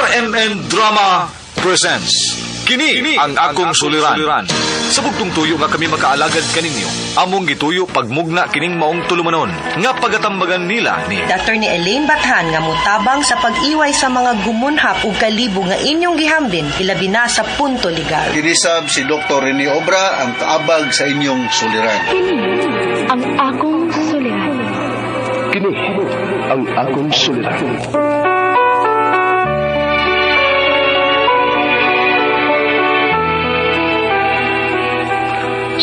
RMN Drama presents Kini ang akong suliran. Sa bugtong tuyo nga kami makaalagad kaninyo, among gituyo pagmugna kining maong tulumanon nga pagatambagan nila ni Dr. ni Elaine Bathan nga mutabang sa pag-iway sa mga gumunhap ug kalibo nga inyong gihambin ilabi na sa punto legal. Kinisab si Dr. Rene Obra ang kaabag sa inyong suliran. Kini ang akong suliran. Kini ang akong suliran.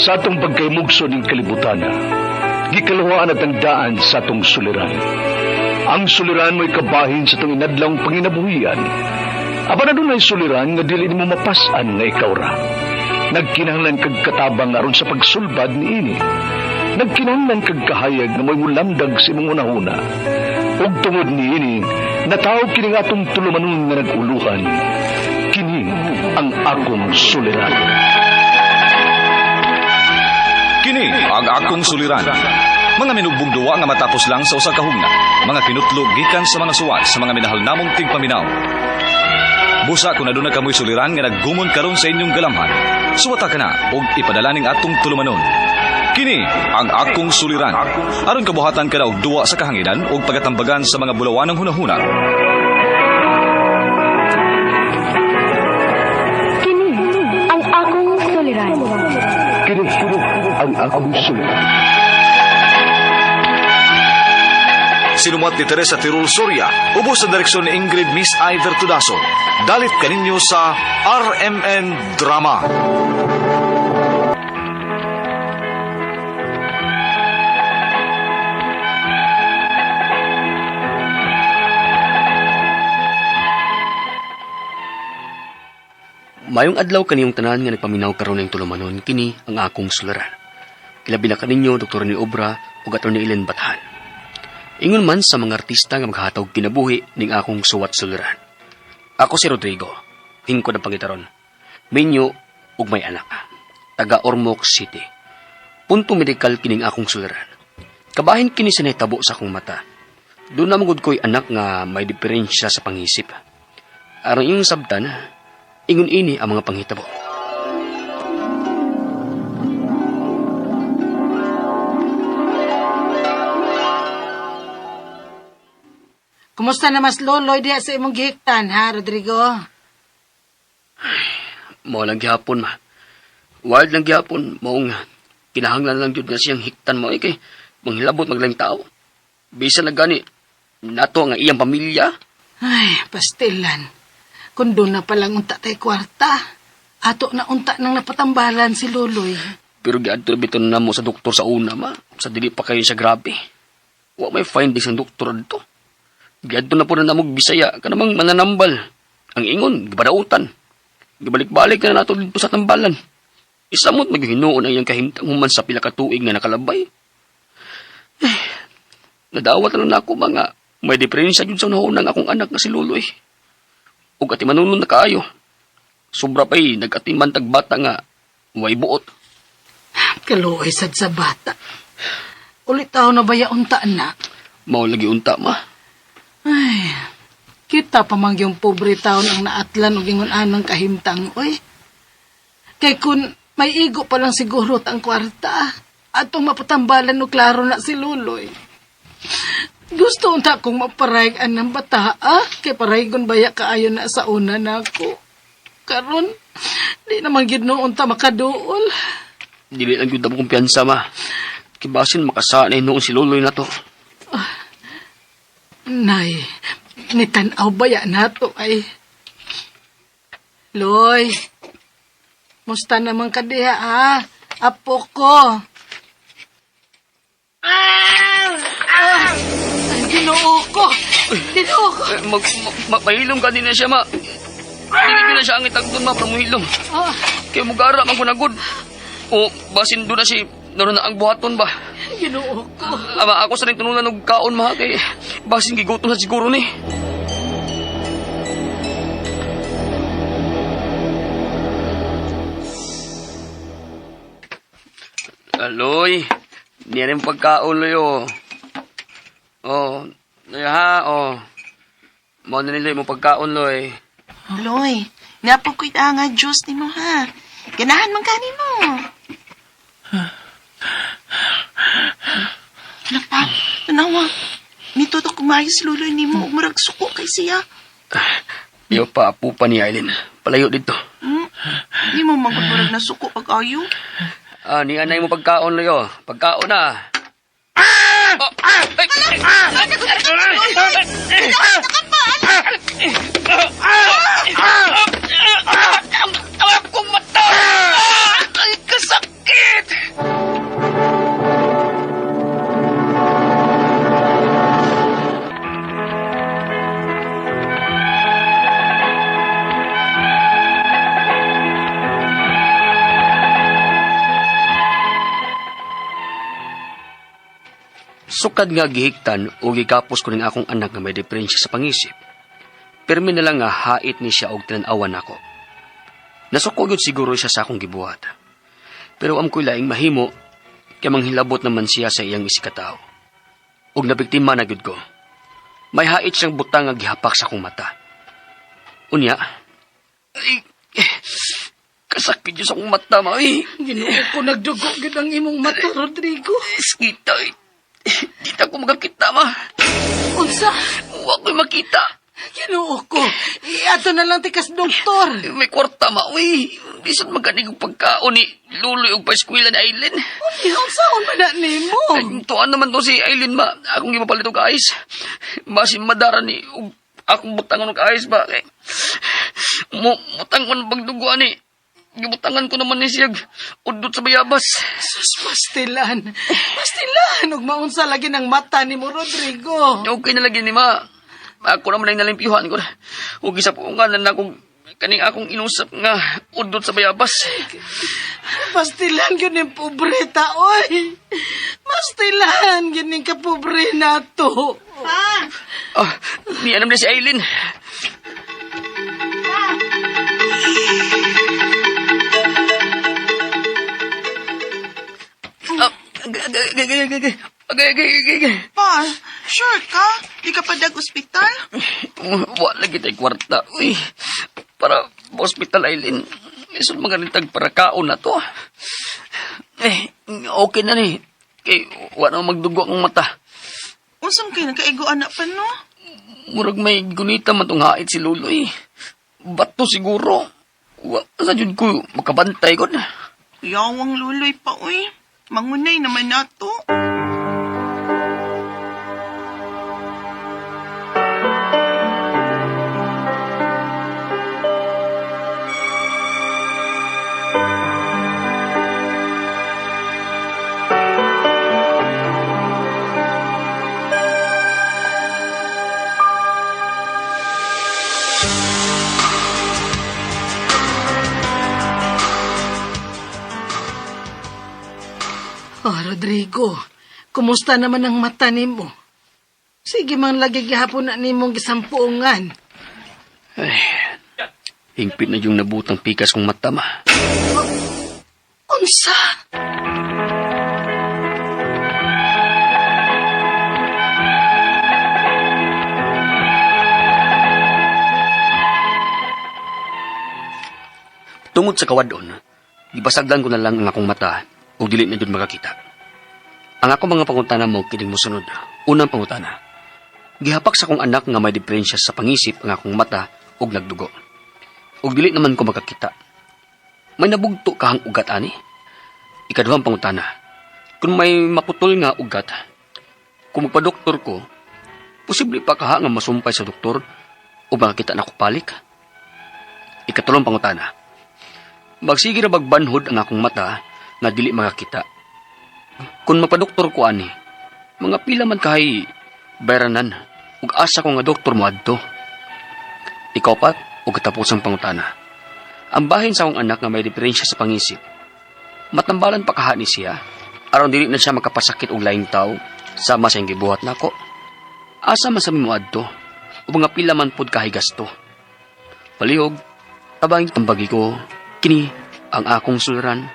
Sa atong pagkaymugso ng kalibutan, gikalawaan at ang daan sa atong suliran. Ang suliran mo'y kabahin sa itong inadlang panginabuhian. Aba na doon ay suliran nga dili mo mapasan nga ikaw ra. Nagkinahanglan kag katabang aron sa pagsulbad ni ini. Nagkinahanglan kag kahayag na mo'y mulamdag sa imong unahuna. Ug tungod ni ini, natawag kini nga atong tulumanon nga naguluhan. Kini ang akong suliran. Kini ang akong suliran. Mga minugbong duwa nga matapos lang sa usa ka hugna, mga kinutlog gikan sa mga suwat sa mga minahal namong tigpaminaw. Busa kung aduna kamoy suliran nga naggumon karon sa inyong galamhan, suwata ka na ug ipadala ning atong tulumanon. Kini ang akong suliran. Aron kabuhatan ka na og duwa sa kahanginan ug pagatambagan sa mga bulawanong hunahuna. Kini ang akong suliran. Kini ang akong suliran. Sinumat ni Teresa Tirul Soria, ubos sa direksyon ni Ingrid Miss Iver Tudaso. Dalit kaninyo sa RMN Drama. Mayong adlaw kaniyong tanan nga nagpaminaw karon ng tulumanon, kini ang akong suliran. Kilabi na kaninyo Dr. ni Obra ug Atty. Elaine Bathan. Ingon man sa mga artista nga maghatag kinabuhi ning akong suwat suliran. Ako si Rodrigo, hingkod ang pangitaron. Menyo ug may anak. Taga Ormoc City. Punto medikal kining akong suliran. Kabahin kini sa nahitabo sa akong mata. Doon na magud ko'y anak nga may diferensya sa pangisip. Aron yung sabtan, ingon ini ang mga panghitabo. Kumusta na mas loloy diya sa imong gihiktan, ha, Rodrigo? Mao lang gihapon, ma. Wild lang gihapon, maong kinahanglan lang jud nga siyang hiktan mo kay manghilabot maglang tao. Bisan na gani nato nga iyang pamilya. Ay, pastilan. Kung doon na palang unta tay kwarta, ato na unta nang napatambalan si Loloy. Pero giadto biton na mo sa doktor sa una, ma. Sa dili pa kayo siya grabe. Wa may findings ang doktor dito. Giadto na po na namog Bisaya, kanamang mananambal. Ang ingon, gipadautan. Gibalik-balik na nato dito sa tambalan. Isamot maghinuon ang iyang kahimtang human sa pila ka tuig nga nakalabay. Nadawat na ako mga may diferensya yun sa unahunang akong anak na si Luloy. Ug ati manunon na kaayo. Sobra pa'y nag-atiman tagbata nga way buot. Kaluoy sad sa bata. Ulit tao na baya unta na. Mao lagi unta, ma. Ay, kita pa mang yung pobre taon ang naatlan o gingon anang kahimtang, oy. Kay kun may igo pa lang siguro ang kwarta, atong mapatambalan no klaro na si Luloy. Gusto unta kong maparayagan ng bata, kay parayagon baya kaayo na sa una na ako. Karon, di naman gid no unta makaduol. Dili lang yun mo kumpiyansa, ma. Kibasin makasanay noon si Luloy na to. Nay, nitanaw baya na to ay. Loy, musta naman ka diha, apo ko? Ginoo ko! Ginoo ko! Mahilom ka din na siya, ma. Hindi na siya ang itagdun, ma, para mahilom. Kaya mugara kang kunagod. O, basin doon na si naroon na ang buhaton ba? Ginoo ko! Ama, ako sa rin tunulan ng kaon, ma, kay basin gigutom sa siguro ni. Aloy, niyan yung pagkaon, Loy, oh. Oh, Loy, ha, oh. Mo na nila mo pagkaon, Loy. Loy, napog ko'y nga Diyos ni mo, ha? Ganahan man kanin mo. Lapa, tanawa. Mitutok kumayos luloy ni mo. Murag suko kay siya. Iyo pa apo pa ni Aileen. Palayo dito. Di mo magmurag na suko pag ayo. Ni anay mo pagkaon layo. Pagkaon na. Akong mata! Ay, kasakit! Sukad nga gihiktan o gikapos ko ning akong anak nga may depresya sa pangisip. Permi na lang nga hait ni siya og tinanawan ako. Nasuko gyud siguro siya sa akong gibuhat. Pero am ko'y laing mahimo kay manghilabot naman siya sa iyang isikataw. Og nabiktima na gyud ko. May hait siyang butang nga gihapak sa akong mata. Unya, ay, kasakit yun sa akong mata, may. Ginoo ko nagdugo gid ang imong mata, Rodrigo. Skita, di na ko magkakita, ma. Unsa? Huwag ko'y makita. Ginoo ko. Ato na lang tikas doktor. May kwarta, ma, uy. Bisan maganig ang pagkaon ni Luloy og pa-eskwela ni Aileen. Unsaon man na nimo? Ay, tuan naman to si Aileen, ma. Akong gipapalit og ayos. Masin madara ni og akong butangan og ayos ba. Kay, mutangan pagduguan ni. Gibutangan ko naman ni siyag udot sa bayabas. Sus, pastilan. Pastilan. Ug maunsa lagi ng mata ni mo, Rodrigo. Okay na lagi ni ma. Ako naman ay nalimpiyuhan ko. Huwag isa po nga na akong kaning akong inusap nga udot sa bayabas. Pastilan yun yung pobreta, oy. Pastilan yun yung kapobre na to. Ni anam na si Aileen. Pa, sure ka? Di ka pa dag-ospital? Wala kita kwarta. Uy, para hospital Aileen. Isod maganitag para kaon na to. Okay na ni. Kay wala magdugo ang mata. Unsang kayo nagkaigo anak pa, no? Murag may gunita man tong hait si Luloy. Bato siguro. Sa jud ko makabantay ko na. Yawang luloy pa, uy. Mangunay naman na to. Rodrigo, kumusta naman ang mata nimo? Sige man lagi gihapon na nimong gisampuungan. Ay, hingpit na yung nabutang pikas kong mata, ma. Unsa? Tungod sa kawadon, gibasagdan ko na lang ang akong mata o dili na dun makakita. Ang akong mga pangutana mo kining mosunod. Unang pangutana. Gihapak sa akong anak nga may diferensya sa pangisip ang akong mata ug nagdugo. Ug dili naman ko makakita. May nabugto kahang ugat ani? Ikaduhang pangutana. Kung may maputol nga ugat, kung magpa-doktor ko, posible pa kaha nga masumpay sa doktor o makakita na ko palik? Ikatulong pangutana. Magsige na magbanhod ang akong mata na dili makakita. Kung mapadoktor ko ani, mga pila man kahay bayranan ug asa ko nga doktor mo adto. Ikaw pa ug katapusang pangutana. Ang bahin sa akong anak nga may diferensya sa pangisip. Matambalan pa kaha ni siya aron dili na siya makapasakit og laing tawo sama sa iyang gibuhat nako. Asa man sa mo adto ug mga pila man pud kahay gasto. Palihog, tabang tambagi ko kini ang akong suliran,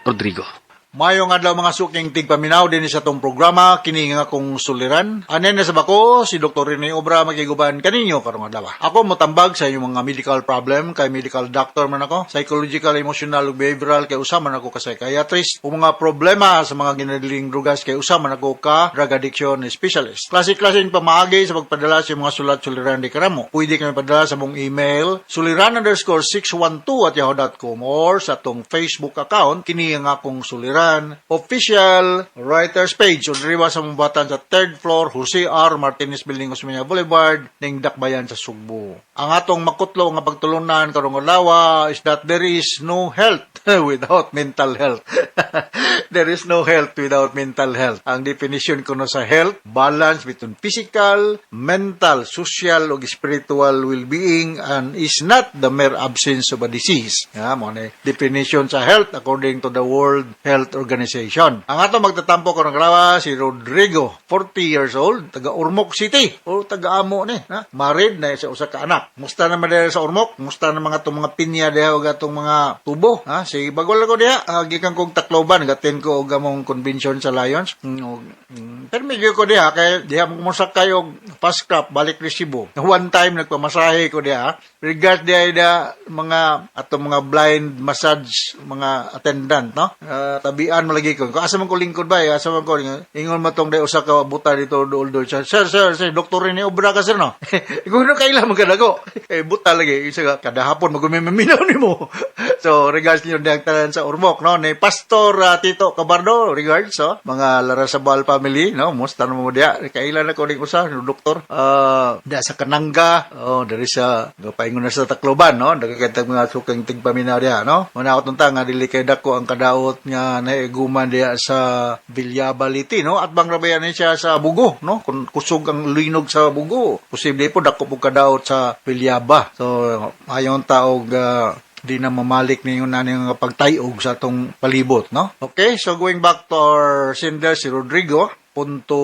Rodrigo. Mayong adlaw mga suking tigpaminaw din sa tong programa kini nga akong suliran. Anen na sa bako si Dr. Rene Obra magiguban kaninyo karong adlaw. Ako motambag sa inyong mga medical problem kay medical doctor man ako, psychological, emotional ug behavioral kay usa man ako ka psychiatrist. Ug mga problema sa mga ginadiling drugas kay usa man ako ka drug addiction specialist. Klase-klaseng pamaagi sa pagpadala sa mga sulat-suliran di karamo. Pwede kami padala sa mong email suliran_612@yahoo.com or sa tong Facebook account kini nga akong suliran official writers page o diriwa sa mubatan sa 3rd floor Jose R. Martinez Building, Osmeña Boulevard ning Dakbayan sa Sugbo. Ang atong makutlo nga pagtulunan karong adlaw is that there is no health without mental health. There is no health without mental health. Ang definition ko no sa health, balance between physical, mental, social ug spiritual well-being and is not the mere absence of a disease. Mo na definition sa health according to the World Health Organization. Ang ato magtatampo karong adlaw si Rodrigo, 40 years old, taga Ormoc City o taga Amo ni, ha? Married na sa usa ka anak. Musta naman diha sa Ormoc? Musta na mga mga pinya diha ug atong mga tubo, ha? Sige bagol ko diha, gikan kog Tacloban, gaten ko og among convention sa Lions. Permigyo ko diha kay diha mo musakay og fast crop balik resibo. One time nagpamasahe ko diha, regard diha mga atong mga blind massage mga attendant, no? Tabian mo lagi ko. Asa man ko lingkod ba? Asa man ko ingon matong day usa ka buta dito dool. Sir, Dr. Rene Obra ka sir no. Ingon no kaila man kadago. Buta lagi isa ka kada hapon magumiminaw nimo. So regards niyo diang tanan sa Ormoc no. Ni Pastor Tito Cabardo regards so mga Larasabal family no. Musta na mo dia kaila na ko ning usa no doktor. Da sa Kananga dari sa paingon na sa Tacloban no. Dagkatag mga sukang tigpaminaw dia no. Muna ako tuntang nga dili kay dako ang kadaot nga naiguman diya sa Villabaliti, no? At bang rabayan siya sa Bugo, no? Kung kusog ang linog sa Bugo, posible po dako po kadaot sa Villaba. So, ayon taog di na mamalik ninyo na yung pagtayog sa itong palibot, no? Okay, so going back to our sender, si Rodrigo, punto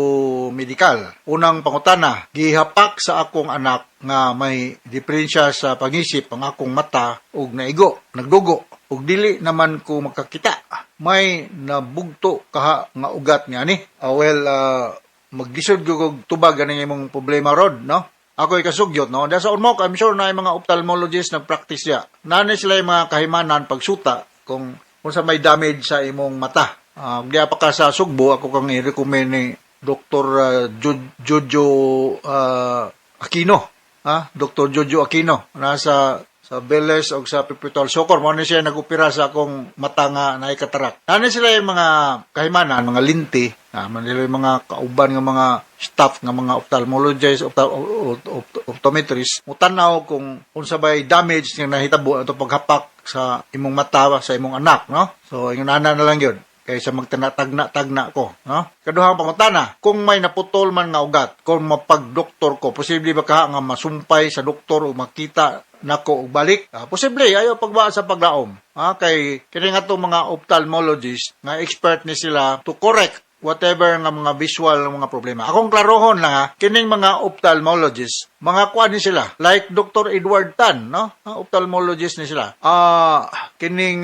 medikal. Unang pangutana, gihapak sa akong anak nga may diferensya sa pangisip ang akong mata ug naigo, nagdugo. Ug dili naman ko makakita. May nabugto kaha nga ugat niya ni. Maglisod ko kog tubag ganing imong problema rod, no? Ako ikasugyot, no? Dahil sa Ormoc, I'm sure na yung mga ophthalmologists nag-practice niya. Nani sila yung mga kahimanan pagsuta kung sa may damage sa imong mata. Di pa ka sa Sugbo, ako kang i-recommend ni Dr. Jojo Aquino. Dr. Jojo Aquino. Nasa sa Beles o sa Pipital Socor. Mo siya nag-upira sa akong mata nga na ikatarak. Nani sila yung mga kahimanan, mga linti, manila yung mga kauban ng mga staff ng mga ophthalmologists, optometrists, mutanaw kung sabay damage nga nahitabo ito paghapak sa imong mata, sa imong anak, no? So, yung nana na lang yun. Kaysa magtagna ko, no? Kaduhang pangutana, kung may naputol man nga ugat, kung mapag-doktor ko, posible ba ka nga masumpay sa doktor o makita nako og balik? Posible, ayaw pagba sa paglaom. Kay kini nga itong mga ophthalmologists, nga expert ni sila to correct whatever nga mga visual ng mga problema. Akong klarohon lang kining mga ophthalmologists, mga kuan ni sila, like Dr. Edward Tan, no? Ophthalmologist ni sila. Kining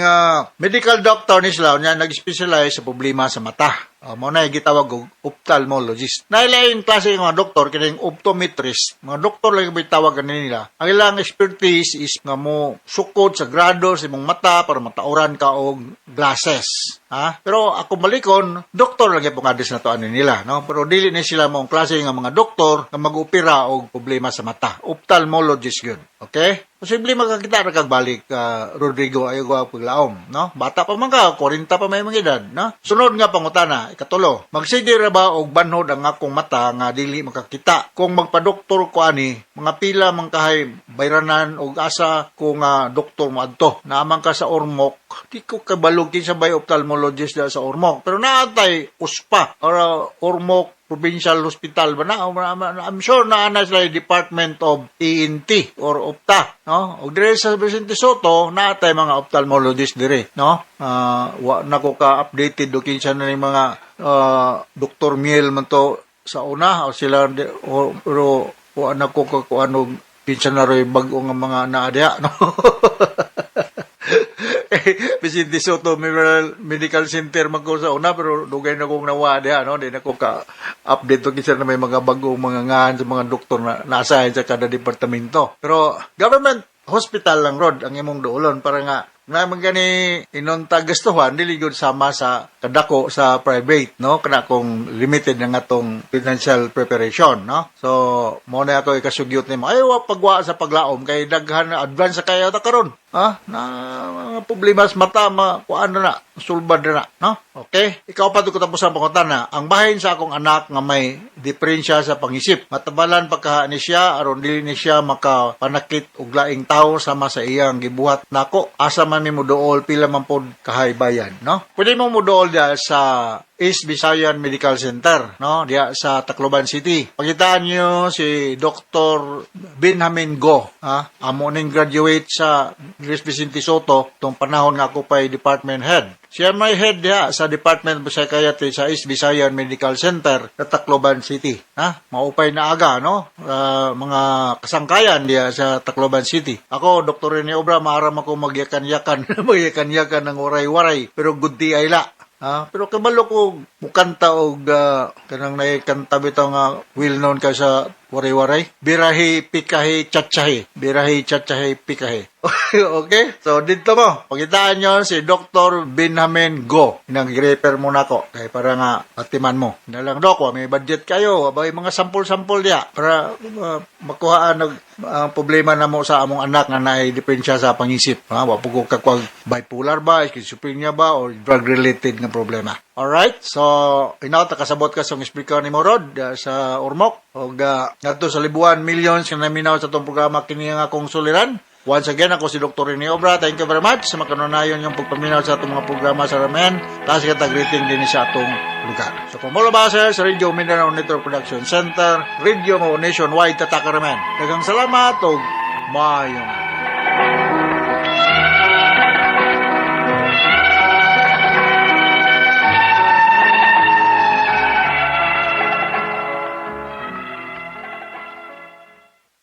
medical doctor ni sila, nya nag-specialize sa problema sa mata. Mo na gitawag og ophthalmologist. Nailain klase ng mga doktor kining optometrist. Mga doktor lang yung tawag nila. Ang ilang expertise is nga mo sukod sa grado sa imong mata para matauran ka og glasses. Pero ako malikon, doktor lang yung pong na to nila, no? Pero dili ni sila mong klase ng mga doktor na mag-opera og problema sa mata. Ophthalmologist yun. Okay? Posible makakita na kagbalik, Rodrigo, ayaw ko paglaom, no? Bata pa man ka, 40 pa may mga edad, no? Sunod nga pangutana, ikatulo, magsigir ba og banhod ang akong mata nga dili makakita? Kung magpa-doktor ko ani, mga pila man kahay bayranan og asa ko nga doktor mo adto. Naaman ka sa Ormoc, di ko kabalog kinsa bay ophthalmologist da sa Ormoc. Pero naatay USPA or Ormoc Provincial Hospital ba na? I'm sure na sila Department of ENT or Opta, no? O dire sa Vicente Soto, naatay mga ophthalmologist dire, no? Wa na ko ka updated do kinsa na ni mga Dr. Miel man to sa una o sila pero wa na ko ano kinsa na ro bago nga mga naadya, no? Vicente Soto Memorial Medical Center man ko sa una, pero dugay na kong nawa diha, no? Di na ko ka-update to kinsa na may mga bagong mga ngahan sa mga doktor na naasahin sa kada departamento. Pero government hospital lang, Rod, ang imong duolon para nga naman gani inunta gastuhan dili gyud sama sa kadako sa private, no, kana kung limited na nga tong financial preparation, no. So mo na ako ikasugyot nimo ay wa pagwa sa paglaom kay daghan na advance sa kayo ta karon, ha, na mga problema sa mata kuan na sulbad na, no. Okay, ikaw pa ko tapos ang pangutana, ang bahin sa akong anak nga may diferensya sa pangisip, matabalan pagka ni siya aron dili ni siya makapanakit og laing tawo sama sa iyang gibuhat nako, asa man mo dool pila man pod kahaybayan, no. Pwede mo mudool dia sa East Visayan Medical Center, no, dia sa Tacloban City. Pakitaan niyo si Dr. Benjamin Go, ha, amo ning graduate sa Luis Vicente Soto tong panahon nga ako pay department head. Siya may head dia sa Department of Psychiatry sa East Visayan Medical Center sa Tacloban City, ha. Maupay na aga, no, mga kasangkayan dia sa Tacloban City. Ako, Dr. Rene Obra, maaram ako magyakan-yakan magyakan-yakan ng waray-waray, pero good di ay la. Pero kabalo ko mukanta og kanang naikanta bitaw nga well known ka sa waray-waray. Birahi, pikahi, tsatsahi. Birahi, tsatsahi, pikahi. Okay? So, dito mo. Pakitaan nyo si Dr. Benjamin Go. Nag-refer mo na ko. Kaya para nga atiman mo. Nalang, Dok, may budget kayo. Abay, mga sampol-sampol diya. Para makuhaan ang problema na mo sa among anak na naidepensya sa pangisip. Wapo ko kakwag bipolar ba, schizophrenia ba, or drug-related na problema. Alright? So, kasabot ka sa speaker ni Morod sa Ormoc. O nato sa libuan millions na naminaw sa itong programa kini nga akong suliran. Once again, ako si Dr. Rene Obra. Thank you very much sa makanunayon yung pagpaminaw sa itong mga programa sa Ramen. Tapos katag-rating din sa atong lugar. So, from all of us sa Radio Mindanao Network Production Center, Radio mo nationwide tataka Ramen. Daghang salamat o mayong.